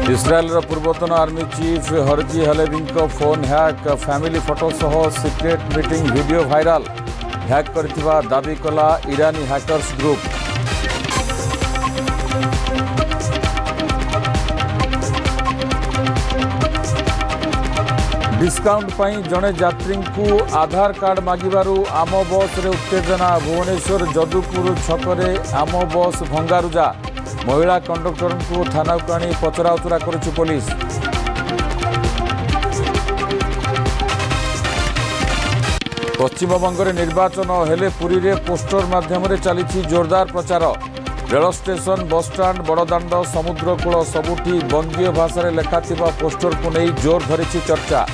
इस्राएल पूर्वतन army chief Herzi Halevi phone hack family photo सह secret meeting video viral hack करथिबा दाबी कला इरानी हैकर्स ग्रुप। डिस्काउंट पाई जड़े यात्री को आधार कार्ड मागिबारु आम बस रे उत्तेजना। भुवनेश्वर जदुपुर छकरे आम बस भंगारुजा। महिला कंडक्टर को थाना को आनी पचराउचरा करुछि पुलिस। पश्चिमबंग निर्वाचन हेले पुरी रे पोस्टर माध्यम चली जोरदार प्रचार। रेल स्टेशन बसस्टाण्ड बड़दाण्ड समुद्रकूल सबुठी बंगीय भाषा लेखाथिबा पोस्टर को नहीं जोर धरी चर्चा।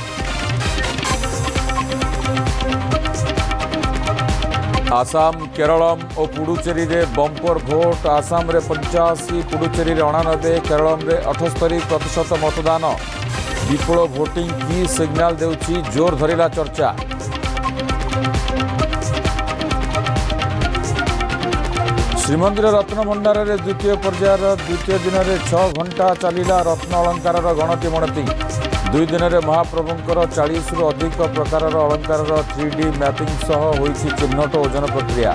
आसाम केरलम और पुडुचेरी रे बंपर भोट। आसाम रे 85, पुडुचेरी रे 89, केरलम रे 78% मतदान। विपुल भोटिंग की सिग्नाल देउछि जोर धरिला चर्चा। श्रीमंदिर रत्न भंडार रे द्वितीय पर्यायर द्वितीय दिन में 6 घंटा चलिला रत्न अलंकार गणति मणति। 2 दिन में महाप्रभुंकर 40 रु अधिक प्रकार अलंकार 3D मैपिंग सह होइछि चिह्नट ओजन प्रक्रिया।